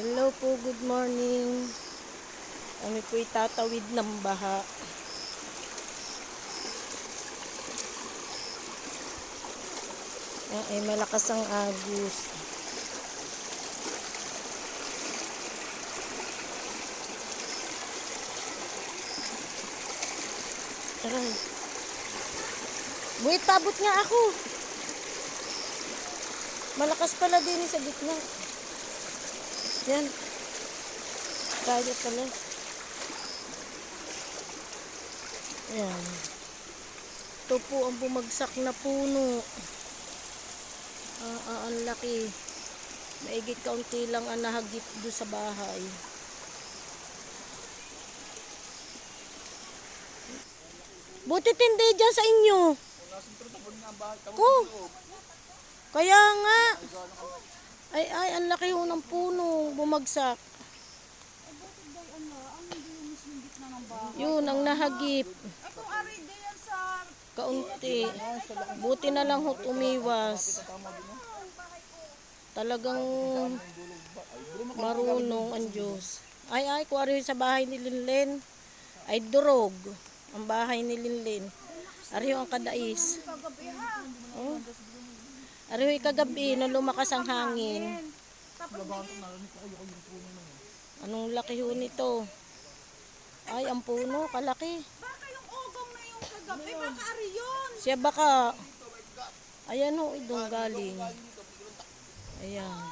Hello po, good morning. Kami po'y tatawid ng baha. Malakas ang agos. Aray. Wait, pabot nga ako. Malakas pala din sa gitna. Yan. Kaya pala. Yan. Ito po ang bumagsak na puno. Ang laki. Maigit kaunti lang ang nahagip doon sa bahay. Buti tindi dyan sa inyo. Ko. Kaya nga. Ay, ang laki ho ng puno. Bumagsak. Yun, ang nahagip. Kaunti. Buti na lang ho umiwas. Talagang marunong ang Diyos. Ay, kuwari sa bahay ni Linlen. Ay, durog. Ang bahay ni Linlen. Ariho ang kadais. Oh. Ariho kagabi na lumakas ang hangin. Anong laki ho nito? Ay, ang puno, kalaki. Baka yung ogong na yung kagabi, baka ari yun. Siya baka, ayan ho, doon galing. Ayan.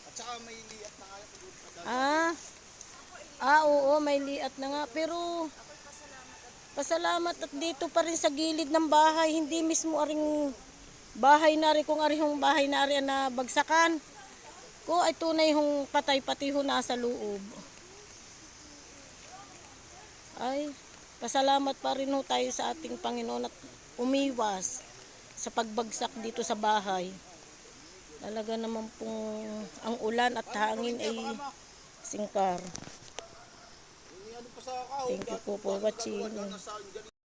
At saka may liat na kaya Oo, may liat na nga. Pero, pasalamat at dito pa rin sa gilid ng bahay. Hindi mismo aring bahay na rin, kung arihong bahay na rin na bagsakan. Ko ay tunay hong patay pati ho nasa loob. Ay, pasalamat pa rin ho tayo sa ating Panginoon at umiwas sa pagbagsak dito sa bahay. Talaga naman pong ang ulan at hangin ay singkar. Thank you po for watching.